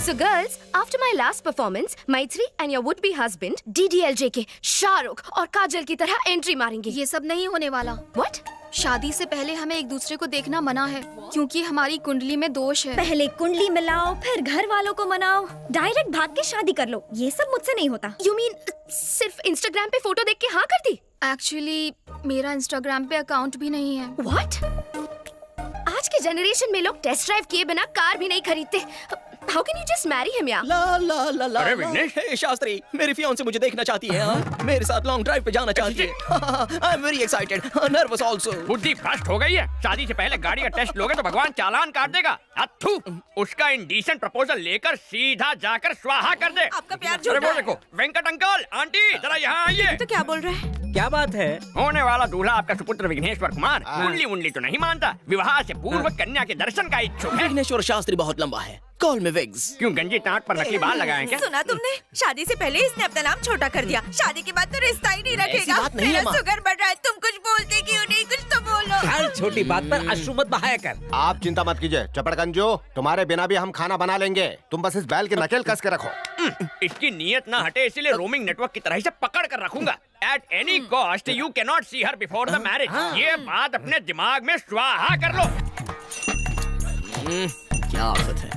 So girls, after my last performance, Maitri and your would-be husband DDLJ के शाहरुख और काजल की तरह एंट्री मारेंगे। ये सब नहीं होने वाला। What? शादी से पहले हमें एक दूसरे को देखना मना है, क्योंकि हमारी कुंडली में दोष है। पहले कुंडली मिलाओ, फिर घर वालों को मनाओ, डायरेक्ट भाग के शादी कर लो। ये सब मुझसे नहीं होता। You mean सिर्फ इंस्टाग्राम पे फोटो देख के हाँ कर दी? एक्चुअली मेरा इंस्टाग्राम पे अकाउंट भी नहीं है। What? आज के जनरेशन में लोग टेस्ट ड्राइव किए बिना कार भी नहीं खरीदते। How can you just marry him यार? ला ला ला ला। अरे विघ्नेश, हे शास्त्री, मेरी फियांसे मुझे देखना चाहती है। हाँ? मेरे साथ लॉन्ग ड्राइव पे जाना चाहती है। I am very excited, nervous also. बुद्धि भ्रष्ट हो गई है। शादी से पहले गाड़ी का टेस्ट लोगे तो भगवान चालान काट देगा। अथू, उसका इंडीसेंट प्रपोजल लेकर सीधा जाकर स्वाहा कर दे। आपका प्यार अरे वो देखो, वेंकट अंकल, आंटी, जरा यहाँ आइए। तो क्या बोल रहे हैं? क्या बात है? होने वाला दूल्हा आपका सुपुत्र विघ्नेश्वर कुमार कुंडली उंडली तो नहीं मानता, विवाह से पूर्व कन्या के दर्शन का इच्छुक है। विघ्नेश्वर शास्त्री बहुत लंबा है, कॉल मी विग्स। क्यों गंजी टाट पर नकली बाल लगाए क्या? सुना तुमने? शादी से पहले इसने अपना नाम छोटा कर दिया, शादी के बाद तो रिश्ता ही नहीं रखेगा। बात नहीं है, मेरा माँ। शुगर बढ़ रहा है, तुम कुछ बोलते क्यों नहीं? कुछ तो बोलो। हर छोटी बात पर अश्रु मत बहाया कर। आप चिंता मत कीजिए चपड़गंजो, तुम्हारे बिना भी हम खाना बना लेंगे। तुम बस इस बैल की नकेल कस के रखो। इसकी नीयत ना हटे, इसीलिए रोमिंग नेटवर्क की तरह इसे पकड़ कर रखूंगा। At any cost, you cannot see her before the marriage. ये बात अपने दिमाग में स्वाहा कर लो। क्या आफत है।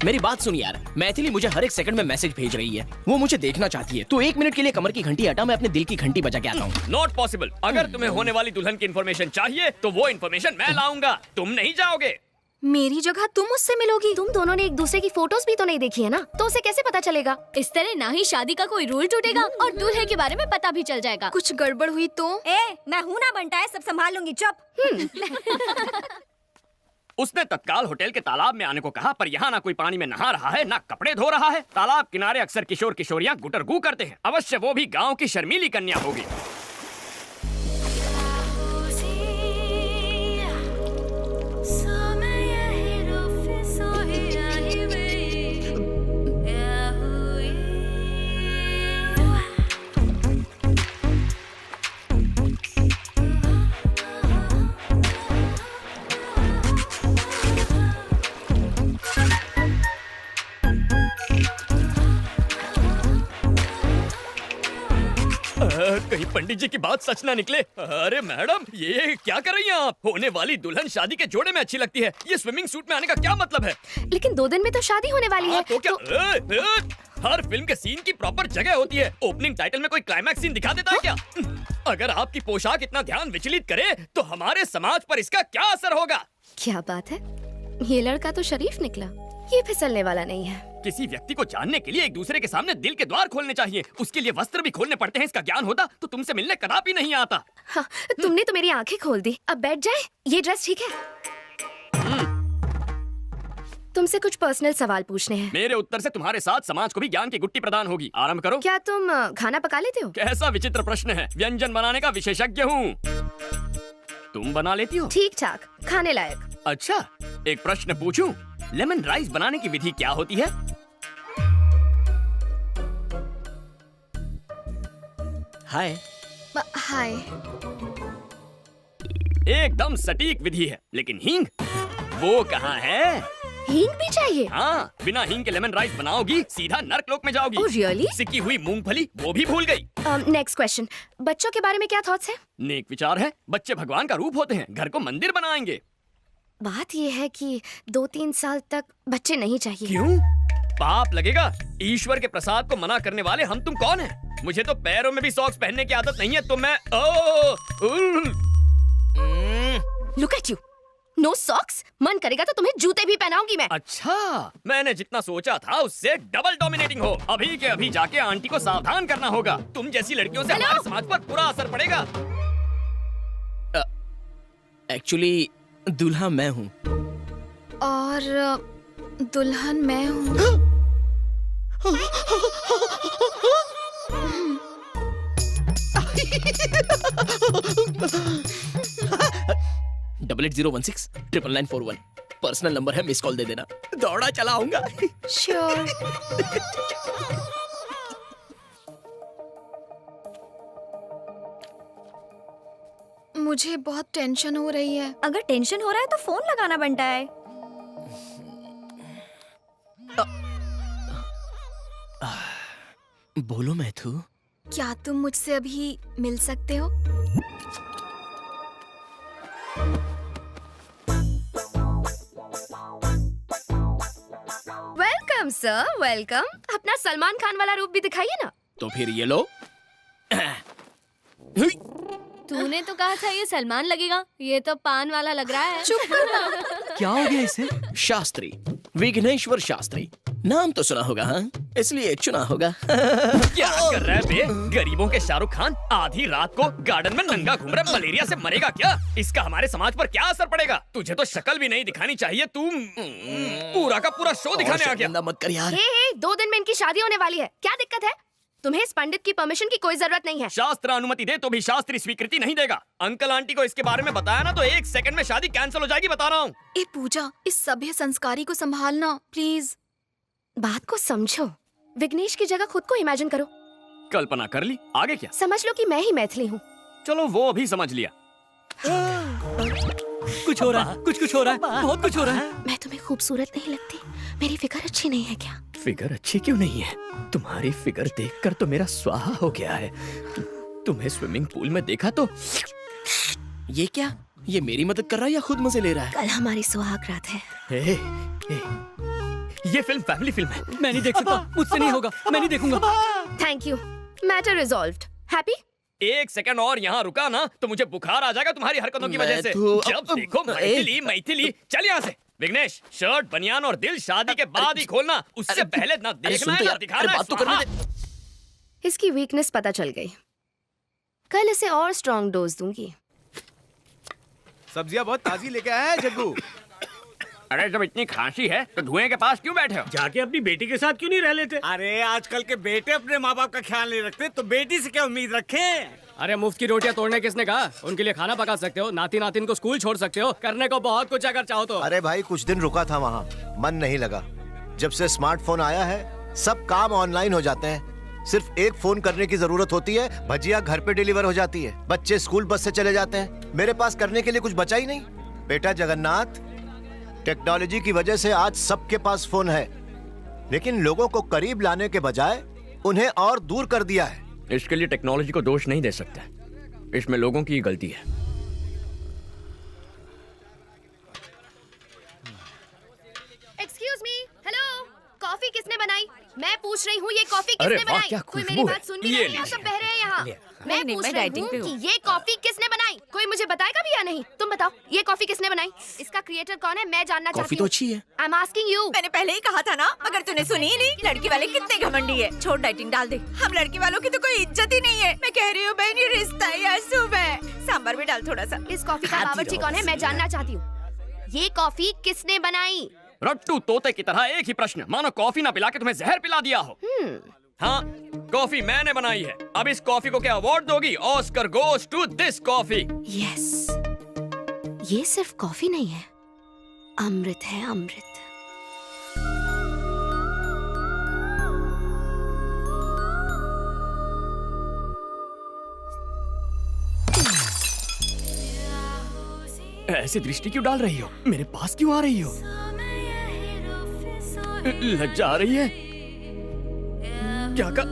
मेरी बात सुन यार, मैथिली मुझे हर एक सेकंड में मैसेज भेज रही है। वो मुझे देखना चाहती है, तो 1 मिनट के लिए कमर की घंटी हटा, मैं अपने दिल की घंटी बजा के आता हूँ। Not possible. अगर तुम्हें होने वाली दुल्हन की इन्फॉर्मेशन चाहिए तो वो इन्फॉर्मेशन मैं लाऊंगा, तुम नहीं जाओगे। मेरी जगह तुम मुझसे मिलोगी? तुम दोनों ने एक दूसरे की फोटोज भी तो नहीं देखी है ना, तो उसे कैसे पता चलेगा? इस तरह ना ही शादी का कोई रूल टूटेगा और दूल्हे के बारे में पता भी चल जाएगा। कुछ गड़बड़ हुई तो? मैं हूँ ना बनता है, सब संभाल लूंगी, चुप। उसने तत्काल होटल के तालाब में आने को कहा, पर यहाँ ना कोई पानी में नहा रहा है, ना कपड़े धो रहा है। तालाब किनारे अक्सर किशोर किशोरियाँ गुटरगू करते हैं। अवश्य वो भी गाँव की शर्मीली कन्या होगी। कहीं पंडित जी की बात सच ना निकले। अरे मैडम, ये क्या कर रही हैं आप? होने वाली दुल्हन शादी के जोड़े में अच्छी लगती है, ये स्विमिंग सूट में आने का क्या मतलब है? लेकिन 2 दिन में तो शादी होने वाली है। तो क्या हर फिल्म के सीन की प्रॉपर जगह होती है। ओपनिंग टाइटल में कोई क्लाइमैक्स सीन दिखा देता है क्या? अगर आपकी पोशाक इतना ध्यान विचलित करे तो हमारे समाज पर इसका क्या असर होगा? क्या बात है, ये लड़का तो शरीफ निकला, ये फिसलने वाला नहीं है। किसी व्यक्ति को जानने के लिए एक दूसरे के सामने दिल के द्वार खोलने चाहिए, उसके लिए वस्त्र भी खोलने पड़ते हैं। इसका ज्ञान होता तो तुमसे मिलने कदापि नहीं आता। हाँ, तुमने तो मेरी आंखें खोल दी। अब बैठ जाए, ये ड्रेस ठीक है? तुमसे कुछ पर्सनल सवाल पूछने हैं। मेरे उत्तर से तुम्हारे साथ समाज को भी ज्ञान की गुट्टी प्रदान होगी। आरंभ करो। क्या तुम खाना पका लेते हो? कैसा विचित्र प्रश्न है, व्यंजन बनाने का विशेषज्ञ हूँ। तुम बना लेती हो? ठीक ठाक, खाने लायक। अच्छा, एक प्रश्न पूछूं? लेमन राइस बनाने की विधि क्या होती है? हाय। हाय। एकदम सटीक विधि है, लेकिन हींग वो कहाँ है? हींग भी चाहिए? हाँ, बिना हींग के लेमन राइस बनाओगी सीधा नर्कलोक में जाओगी। Oh, really? सिकी हुई मूंगफली वो भी भूल गई। नेक्स्ट क्वेश्चन, बच्चों के बारे में क्या थॉट्स है? नेक विचार है, बच्चे भगवान का रूप होते हैं, घर को मंदिर बनाएंगे। बात ये है कि 2-3 साल तक बच्चे नहीं चाहिए। क्यों? पाप लगेगा। ईश्वर के प्रसाद को मना करने वाले हम तुम कौन हैं? मुझे तो पैरों में भी सॉक्स पहनने की आदत नहीं है, तो मैं look at you, no socks. मन करेगा तो तुम्हें जूते भी पहनाऊंगी मैं। अच्छा, मैंने जितना सोचा था उससे डबल डोमिनेटिंग हो। अभी के अभी जाके आंटी को सावधान करना होगा। तुम जैसी लड़कियों से हमारे समाज पर बुरा असर पड़ेगा। एक्चुअली दूल्हा मैं हूँ। और दुल्हन मैं हूँ। डबल 8016 99941 पर्सनल नंबर है, मिस कॉल दे देना। दौड़ा चला आऊंगा। श्योर। मुझे बहुत टेंशन हो रही है। अगर टेंशन हो रहा है तो फोन लगाना बनता है। बोलो मैथु। क्या तुम मुझसे अभी मिल सकते हो? Welcome sir, welcome. अपना सलमान खान वाला रूप भी दिखाइए ना। तो फिर ये लो। तूने तो कहा था ये सलमान लगेगा, ये तो पान वाला लग रहा है। चुप करना। क्या हो गया इसे? शास्त्री, विघ्नेश्वर शास्त्री। नाम तो सुना होगा, हाँ? इसलिए चुना होगा। क्या कर रहा है बे? गरीबों के शाहरुख खान आधी रात को गार्डन में नंगा घूम रहा है, मलेरिया से मरेगा क्या? इसका हमारे समाज पर क्या असर पड़ेगा? तुझे तो शक्ल भी नहीं दिखानी चाहिए, तू पूरा का पूरा शो दिखाने आ गया। शर्मिंदा मत कर यार। हे, 2 दिन में इनकी शादी होने वाली है, क्या दिक्कत है? तुम्हें इस पंडित की परमिशन की कोई जरूरत नहीं है। शास्त्र अनुमति दे तो भी शास्त्री स्वीकृति नहीं देगा। अंकल आंटी को इसके बारे में बताया ना तो 1 सेकंड में शादी कैंसिल हो जाएगी, बता रहा हूँ। ए पूजा, इस सभ्य संस्कारी को संभालना प्लीज। बात को समझो। विघ्नेश की जगह खुद को इमेजिन करो। कल्पना कर ली, आगे क्या? समझ लो कि मैं ही मैथिली हूँ। चलो वो भी समझ लिया। कुछ हो रहा है, कुछ हो रहा है, बहुत कुछ हो रहा है। मैं तुम्हें खूबसूरत नहीं लगती? मेरी फिगर अच्छी नहीं है क्या? फिगर अच्छी क्यों नहीं है? तुम्हारी फिगर देखकर तो मेरा स्वाहा हो गया है। तुम्हें स्विमिंग पूल में देखा तो ये क्या? ये मेरी मदद कर रहा है या खुद मजे ले रहा है? कल हमारी सुहाग रात है। ए, ये फिल्म फैमिली फिल्म है। मैं नहीं देख सकता, मुझसे नहीं होगा, मैं नहीं देखूंगा। Thank you. Matter resolved. Happy? 1 second और यहाँ रुका ना तो मुझे बुखार आ जाएगा तुम्हारी हरकतों की वजह से। जब देखो मैथिली मैथिली। चल यहाँ से। विघ्नेश, शर्ट, बनियान और दिल शादी के बाद ही खोलना, उससे पहले ना देखना है ना दिखाना है। बात तो करने दे। इसकी वीकनेस पता चल गई। कल इसे और स्ट्रॉन्ग डोज दूंगी। सब्जियां बहुत ताजी लेके आया है जग्गू। अरे जब इतनी खांसी है तो धुएं के पास क्यों बैठे हो? जाके अपनी बेटी के साथ क्यों नहीं रह लेते? अरे आजकल के बेटे अपने माँ बाप का ख्याल नहीं रखते, तो बेटी से क्या उम्मीद रखें? अरे मुफ्त की रोटियां तोड़ने किसने कहा? उनके लिए खाना पका सकते हो, नाती नातिन को स्कूल छोड़ सकते हो, करने को बहुत कुछ अगर चाहो तो। अरे भाई कुछ दिन रुका था वहाँ, मन नहीं लगा। जब से स्मार्टफोन आया है सब काम ऑनलाइन हो जाते हैं। सिर्फ एक फोन करने की जरूरत होती है, भजिया घर पे डिलीवर हो जाती है, बच्चे स्कूल बस से चले जाते हैं। मेरे पास करने के लिए कुछ बचा ही नहीं। बेटा जगन्नाथ, टेक्नोलॉजी की वजह से आज सबके पास फोन है, लेकिन लोगों को करीब लाने के बजाय उन्हें और दूर कर दिया है। इसके लिए टेक्नोलॉजी को दोष नहीं दे सकते, इसमें लोगों की गलती है। एक्सक्यूज मी, हेलो, कॉफी किसने बनाई? मैं पूछ रही हूँ, ये कॉफी अरे किसने वाह, बनाई? क्या कोई खुशबू मेरी है। बात सुन भी ये नहीं रहा, सब बह रहे हैं यहाँ। मैं नहीं, पूछ मैं रही डाइटिंग हूँ पे कि हूँ। ये कॉफी किसने बनाई? कोई मुझे बताएगा भी या नहीं? तुम बताओ, ये कॉफी किसने बनाई? इसका क्रिएटर कौन है? मैं जानना कॉफी चाहती तो हूँ। अच्छी है। I am asking you. मैंने पहले ही कहा था ना, मगर तूने सुनी ही नहीं। लड़की वाले कितने घमंडी है। छोड़, डाइटिंग डाल दे। हम लड़की वालों की तो कोई इज्जत ही नहीं है। मैं कह रही हूँ बहन, ये रिश्ता है या शुभ है? सांभर भी डाल थोड़ा सा। इस कॉफी का बावर्ची कौन है? मैं जानना चाहती हूँ। ये कॉफी किसने बनाई? रट्टू तोते की तरह एक ही प्रश्न, मानो कॉफी ना पिला के तुम्हें जहर पिला दिया हो। हाँ, कॉफी मैंने बनाई है। अब इस कॉफी को क्या अवार्ड दोगी? Oscar goes to this coffee. Yes, ये सिर्फ कॉफी नहीं है, अमृत है, अमृत। ऐसी दृष्टि क्यों डाल रही हो? मेरे पास क्यों आ रही हो? लज्जा आ रही है? क्या कर...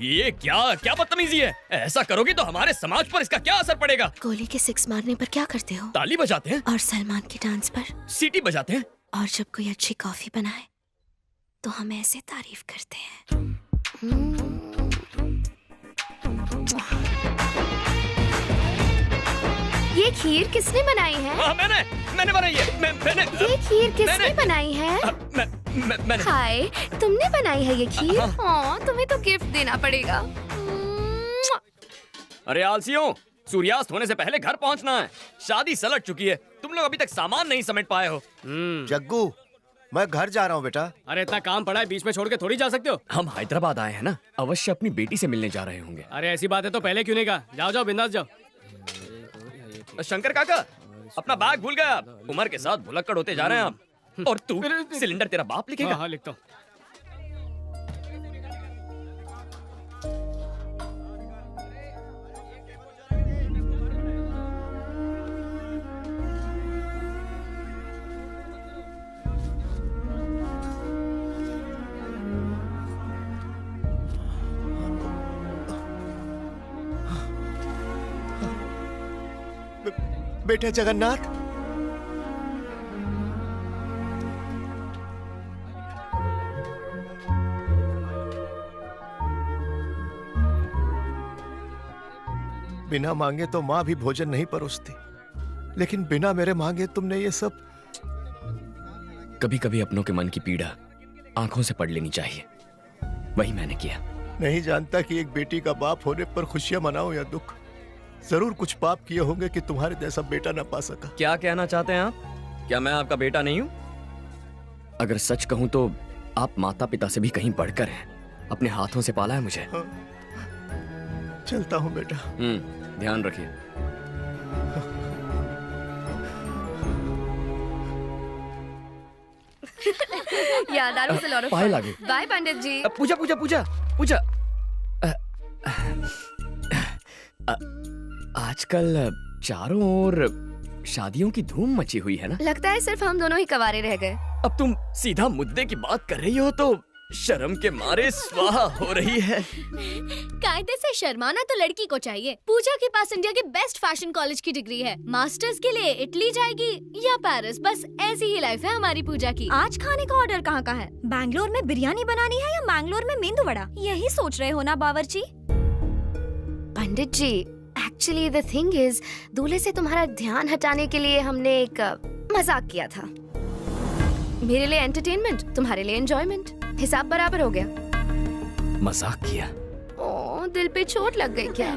ये क्या बदतमीजी है? ऐसा करोगी तो हमारे समाज पर इसका क्या असर पड़ेगा? गोली के 6 मारने पर क्या करते हो? ताली बजाते हैं और सलमान के डांस पर? सीटी बजाते हैं। और जब कोई अच्छी कॉफी बनाए तो हम ऐसे तारीफ करते हैं। ये खीर किसने बनाई है? हाँ, मैंने बनाई है। मैंने ये खीर किसने बनाई है? मैंने। हाय, तुमने बनाई है ये खीर? हाँ, तुम्हें तो गिफ्ट देना पड़ेगा। अरे आलसियों, सूर्यास्त होने से पहले घर पहुंचना है। शादी सलट चुकी है, तुम लोग अभी तक सामान नहीं समेट पाए हो। जग्गू, मैं घर जा रहा हूँ बेटा। अरे इतना काम पड़ा है, बीच में छोड़ के थोड़ी जा सकते हो। हम हैदराबाद आए हैं ना, अवश्य अपनी बेटी से मिलने जा रहे होंगे। अरे ऐसी बात है तो पहले क्यों नहीं कहा? जाओ जाओ, बिंदास जाओ। शंकर काका, अपना बैग भूल गया आप। उम्र के साथ भुलक्कड़ होते जा रहे हैं आप। और तू, सिलेंडर तेरा बाप लिखेगा? हाँ, लिखता हूँ। बेटे जगन्नाथ, बिना मांगे तो माँ भी भोजन नहीं परोसती, लेकिन बिना मेरे मांगे तुमने ये सब। कभी कभी अपनों के मन की पीड़ा आंखों से पढ़ लेनी चाहिए, वही मैंने किया। नहीं जानता कि एक बेटी का बाप होने पर खुशियां मनाओ या दुख। जरूर कुछ पाप किए होंगे कि तुम्हारे जैसा बेटा ना पा सका। क्या कहना चाहते हैं आप? क्या मैं आपका बेटा नहीं हूँ? अगर सच कहूँ तो आप माता पिता से भी कहीं बढ़कर हैं। अपने हाथों से पाला है मुझे। हाँ। चलता हूँ बेटा। ध्यान रखिए। Yeah, that was a lot of Payal uh fun. गई। Bye, पंडित जी. पूजा पूजा पूजा पूजा। आजकल चारों ओर शादियों की धूम मची हुई है ना? लगता है सिर्फ हम दोनों ही कवारे रह गए. अब तुम सीधा मुद्दे की बात कर रही हो तो शर्म के मारे स्वाहा हो रही है। कायदे से शर्माना तो लड़की को चाहिए। पूजा के पास इंडिया के बेस्ट फैशन कॉलेज की डिग्री है। मास्टर्स के लिए इटली जाएगी या पेरिस, बस ऐसी ही लाइफ है हमारी पूजा की। आज खाने का ऑर्डर कहाँ का है? बैंगलोर में बिरयानी बनानी है या मैंगलोर में मेंदू वड़ा? यही सोच रहे हो ना बावर्ची? पंडित जी, एक्चुअली द थिंग इज, दूल्हे से तुम्हारा ध्यान हटाने के लिए हमने एक मजाक किया था। मेरे लिए एंटरटेनमेंट, तुम्हारे लिए एंजॉयमेंट। हिसाब बराबर हो गया। मजाक किया? ओ, दिल पे चोट लग गई क्या?